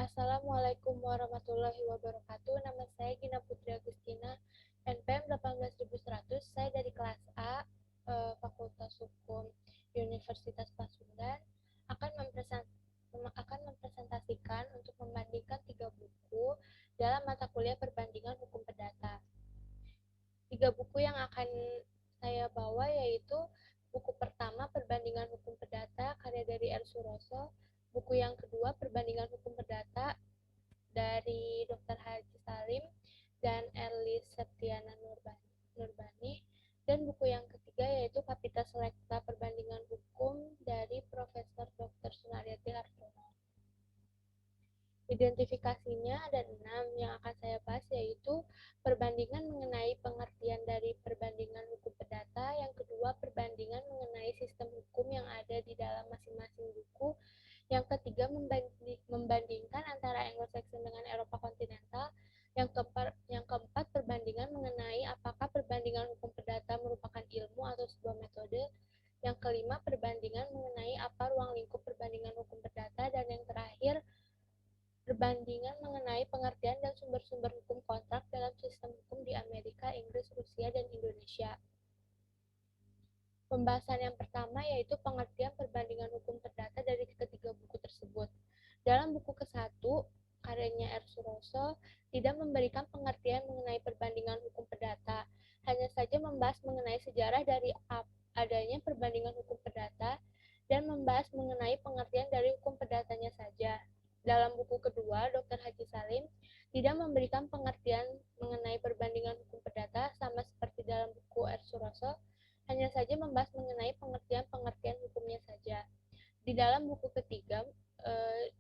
Assalamualaikum warahmatullahi wabarakatuh. Nama saya Gina Putri Agustina, NPM 18100. Saya dari kelas A, Fakultas Hukum Universitas Pasundan, akan mempresentasikan untuk membandingkan 3 buku dalam mata kuliah perbandingan hukum perdata. 3 buku yang akan saya bawa yaitu buku pertama Perbandingan Hukum Perdata karya dari R. Suroso, buku yang kedua Perbandingan Hukum Perdata dari Dr. Haji Salim dan Elis Septiana Nurbani, dan buku yang ketiga yaitu Kapita Selekta Perbandingan Hukum dari Profesor Dr. Sunaryati Hartono. Identifikasinya ada 6 yang akan saya bahas, yaitu perbandingan mengenai pengertian dari perbandingan hukum perdata, yang kedua perbandingan mengenai sistem hukum yang ada di dalam masing-masing buku, yang ketiga membandingkan antara Anglo-Saxon dengan Eropa kontinental, yang keempat perbandingan mengenai apakah perbandingan hukum perdata merupakan ilmu atau sebuah metode, yang kelima perbandingan mengenai apa ruang lingkup perbandingan hukum perdata, dan yang terakhir perbandingan mengenai pengertian dan sumber-sumber hukum kontrak dalam sistem hukum di Amerika, Inggris, Rusia, dan Indonesia. Pembahasan yang pertama yaitu pengertian perbandingan hukum perdata dari ketiga buku tersebut. Dalam buku ke-1, karyanya R. Suroso, tidak memberikan pengertian mengenai perbandingan hukum perdata, hanya saja membahas mengenai sejarah dari adanya perbandingan hukum perdata dan membahas mengenai pengertian dari hukum perdatanya saja. Dalam buku kedua, Dr. Haji Salim tidak memberikan pengertian mengenai perbandingan hukum perdata sama seperti dalam buku R. Suroso, hanya saja membahas mengenai pengertian-pengertian hukumnya saja. Di dalam buku ketiga,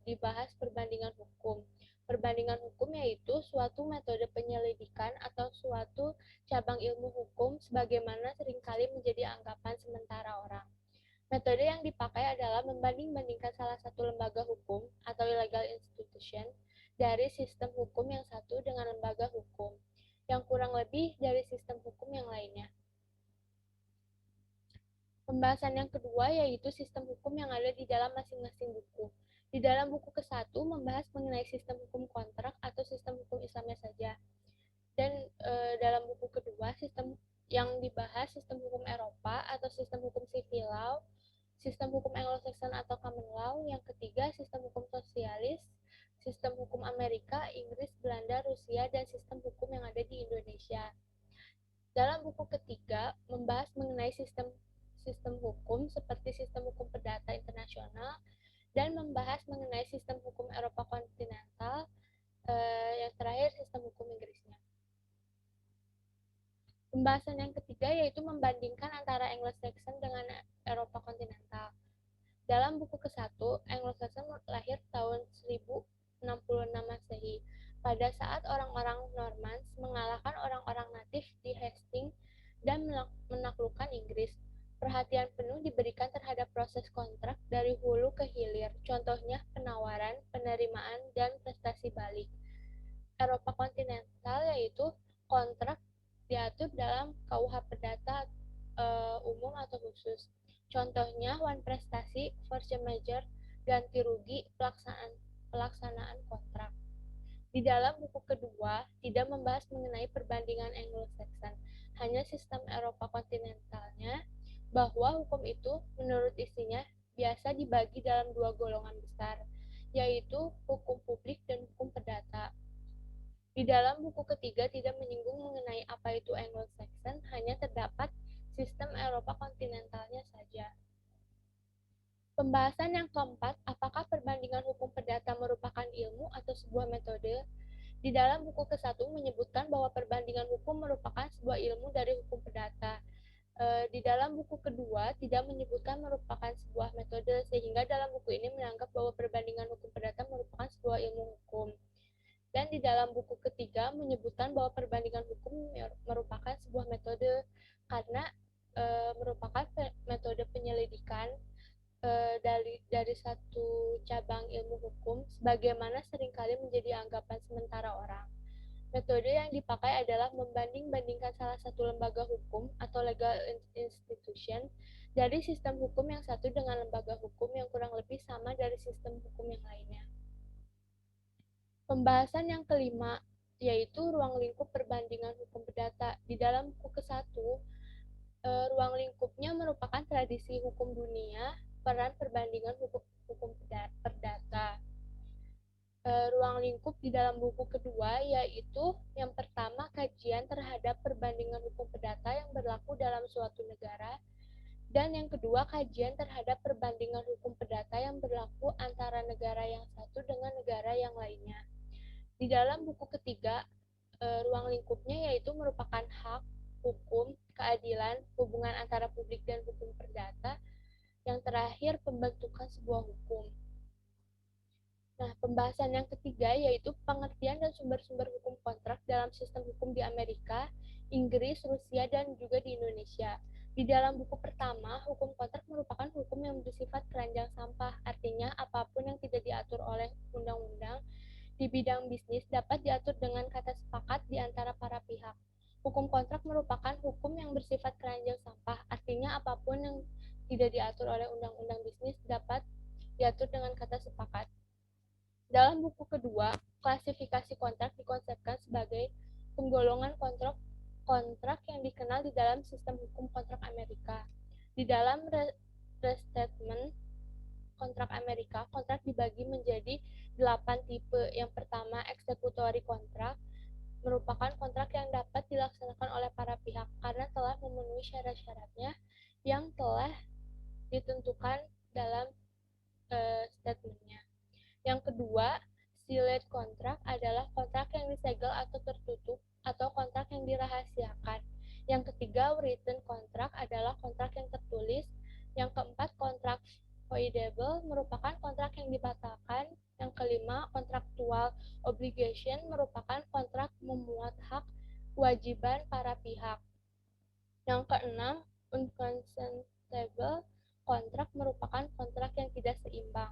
dibahas perbandingan hukum. Perbandingan hukum yaitu suatu metode penyelidikan atau suatu cabang ilmu hukum sebagaimana seringkali menjadi anggapan sementara orang. Metode yang dipakai adalah membanding-bandingkan salah satu lembaga hukum atau legal institution dari sistem hukum yang satu dengan lembaga hukum yang kurang lebih dari sistem hukum yang lainnya. Pembahasan yang kedua yaitu sistem hukum yang ada di dalam masing-masing buku. Di dalam buku ke-1 membahas mengenai sistem hukum kontrak atau sistem hukum Islamnya saja. Dan dalam buku kedua, sistem yang dibahas sistem hukum Eropa atau sistem hukum civil law, sistem hukum Anglo-Saxon atau common law, yang ketiga sistem hukum sosialis, sistem hukum Amerika, Inggris, Belanda, Rusia, dan sistem hukum yang ada di Indonesia. Dalam buku ketiga membahas mengenai sistem hukum seperti sistem hukum perdata internasional dan membahas mengenai sistem hukum Eropa kontinental, yang terakhir sistem hukum Inggrisnya. Pembahasan yang ketiga yaitu membandingkan antara Anglo-Saxon dengan Eropa kontinental. Dalam buku ke-1, Anglo-Saxon lahir tahun 1066 Masehi, pada saat orang-orang Normans mengalahkan orang-orang natif di Hastings dan menaklukkan Inggris. Perhatian penuh diberikan terhadap proses kontrak dari hulu ke hilir, contohnya penawaran, penerimaan, dan prestasi balik. Eropa kontinental yaitu kontrak diatur dalam KUH Perdata umum atau khusus. Contohnya wan prestasi, force majeure, ganti rugi, pelaksanaan kontrak. Di dalam buku kedua tidak membahas mengenai perbandingan Anglo-Saxon, hanya sistem Eropa kontinentalnya, bahwa hukum itu menurut isinya biasa dibagi dalam 2 golongan besar, yaitu hukum publik dan hukum perdata. Di dalam buku ketiga tidak menyinggung mengenai apa itu Anglo-Saxon, hanya terdapat sistem Eropa kontinentalnya saja. Pembahasan yang keempat, apakah perbandingan hukum perdata merupakan ilmu atau sebuah metode? Di dalam buku ke-1 menyebutkan bahwa perbandingan hukum merupakan sebuah ilmu dari hukum perdata. Di dalam buku kedua tidak menyebutkan merupakan sebuah metode, sehingga dalam buku ini menganggap bahwa perbandingan hukum perdata merupakan sebuah ilmu hukum. Dan di dalam buku ketiga menyebutkan bahwa perbandingan hukum merupakan sebuah metode karena merupakan metode penyelidikan dari satu cabang ilmu hukum sebagaimana seringkali menjadi anggapan sementara orang. Metode yang dipakai adalah membanding-bandingkan salah satu lembaga hukum atau legal institution dari sistem hukum yang satu dengan lembaga hukum yang kurang lebih sama dari sistem hukum yang lainnya. Pembahasan yang kelima yaitu ruang lingkup perbandingan hukum perdata. Di dalam buku ke-1, ruang lingkupnya merupakan tradisi hukum dunia, peran perbandingan hukum perdata. Ruang lingkup di dalam buku kedua yaitu yang pertama kajian terhadap perbandingan hukum perdata yang berlaku dalam suatu negara, dan yang kedua kajian terhadap perbandingan hukum perdata yang berlaku antara negara yang satu dengan negara yang lainnya. Di dalam buku ketiga, ruang lingkupnya yaitu merupakan hak, hukum, keadilan, hubungan antara publik dan hukum perdata, yang terakhir pembentukan sebuah hukum. Nah, pembahasan yang ketiga yaitu pengertian dan sumber-sumber hukum kontrak dalam sistem hukum di Amerika, Inggris, Rusia, dan juga di Indonesia. Di dalam buku pertama, hukum kontrak merupakan hukum yang bersifat keranjang sampah, artinya apapun yang tidak diatur oleh undang-undang di bidang bisnis dapat diatur dengan kata sepakat di antara para pihak. Hukum kontrak merupakan hukum yang bersifat keranjang sampah, artinya apapun yang tidak diatur oleh undang-undang bisnis dapat diatur dengan kata sepakat. Dalam buku kedua, klasifikasi kontrak dikonsepkan sebagai penggolongan kontrak yang dikenal di dalam sistem hukum kontrak Amerika. Di dalam restatement kontrak Amerika, kontrak dibagi menjadi 8 tipe. Yang pertama, eksekutori kontrak, merupakan kontrak yang dapat dilaksanakan oleh para pihak karena telah memenuhi syarat-syaratnya yang telah ditentukan dalam statementnya. Yang kedua, sealed kontrak adalah kontrak yang disegel atau tertutup atau kontrak yang dirahasiakan. Yang ketiga, written kontrak adalah kontrak yang tertulis. Yang keempat, kontrak voidable merupakan kontrak yang dibatalkan. Yang kelima, kontraktual obligation merupakan kontrak memuat hak kewajiban para pihak. Yang keenam, unconsentable kontrak merupakan kontrak yang tidak seimbang.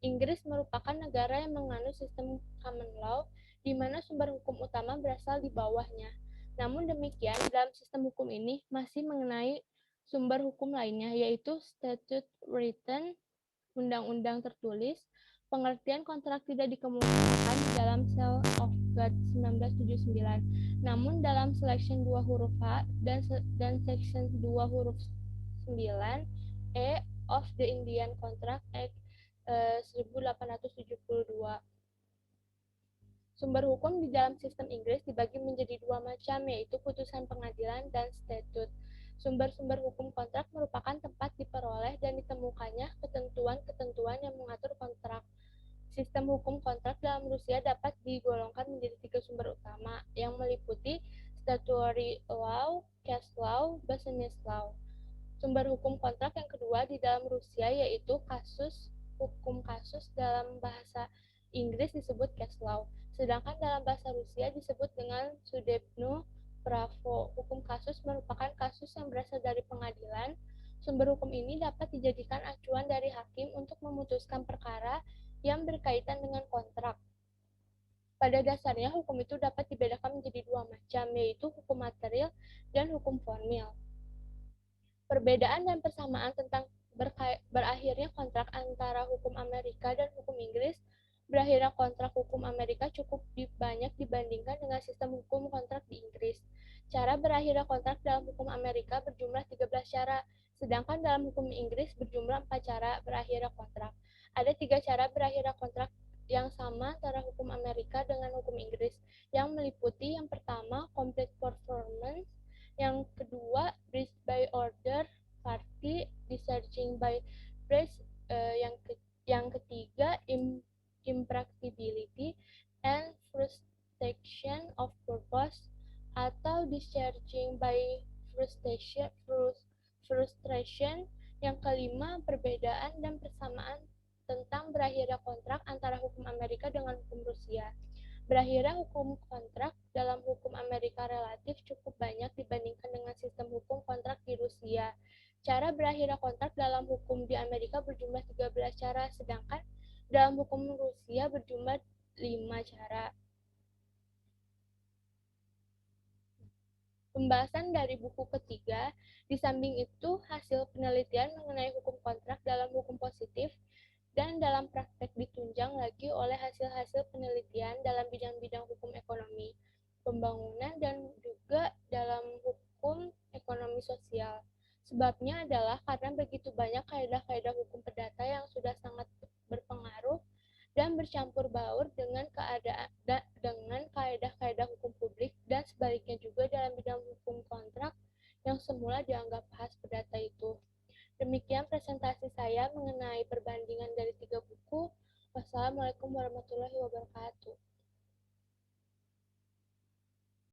Inggris merupakan negara yang menganut sistem common law, di mana sumber hukum utama berasal di bawahnya. Namun demikian, dalam sistem hukum ini masih mengenai sumber hukum lainnya, yaitu statute written, undang-undang tertulis. Pengertian kontrak tidak dikemukakan di dalam Cell of God 1979. Namun dalam Selection 2 huruf H dan Section 2 huruf 9 E of the Indian Contract Act 1872. Sumber hukum di dalam sistem Inggris dibagi menjadi dua macam, yaitu putusan pengadilan dan statut. Sumber-sumber hukum kontrak merupakan tempat diperoleh dan ditemukannya ketentuan-ketentuan yang mengatur kontrak. Sistem hukum kontrak dalam Rusia dapat digolongkan menjadi 3 sumber utama, yang meliputi statutory law, case law, business law. Sumber hukum kontrak yang kedua di dalam Rusia yaitu hukum kasus dalam bahasa Inggris disebut case law, sedangkan dalam bahasa Rusia disebut dengan судебное право. Hukum kasus merupakan kasus yang berasal dari pengadilan. Sumber hukum ini dapat dijadikan acuan dari hakim untuk memutuskan perkara yang berkaitan dengan kontrak. Pada dasarnya, hukum itu dapat dibedakan menjadi dua macam, yaitu hukum material dan hukum formil. Perbedaan dan persamaan tentang berakhirnya kontrak antara hukum Amerika dan hukum Inggris. Berakhirnya kontrak hukum Amerika cukup banyak dibandingkan dengan sistem hukum kontrak di Inggris. Cara berakhirnya kontrak dalam hukum Amerika berjumlah 13 cara, sedangkan dalam hukum Inggris berjumlah 4 cara berakhirnya kontrak. Ada 3 cara berakhirnya kontrak yang sama antara hukum Amerika dengan hukum Inggris, yang meliputi yang pertama, complete performance, yang kedua, breach by order party, discharging by breach, yang ketiga, impracticability and frustration of purpose, atau discharging by frustration. Yang kelima, perbedaan dan persamaan tentang berakhirnya kontrak antara hukum Amerika dengan hukum Rusia. Berakhirnya hukum kontrak dalam hukum Amerika relatif cukup banyak dibandingkan dengan sistem hukum kontrak di Rusia. Cara berakhirnya kontrak dalam hukum di Amerika berjumlah 13 cara, sedangkan dalam hukum Rusia berjumlah 5 cara. Pembahasan dari buku ketiga, di samping itu hasil penelitian mengenai hukum kontrak dalam hukum positif dan dalam praktek ditunjang lagi oleh hasil-hasil penelitian dalam bidang-bidang hukum ekonomi, pembangunan, dan juga dalam hukum ekonomi sosial. Sebabnya adalah karena begitu banyak kaidah-kaidah hukum perdata yang sudah sangat berpengaruh dan bercampur baur dengan dengan kaidah-kaidah hukum publik dan sebaliknya juga dalam bidang hukum kontrak yang semula dianggap khas perdata itu. Demikian presentasi saya mengenai perbandingan dari 3 buku. Wassalamualaikum warahmatullahi wabarakatuh.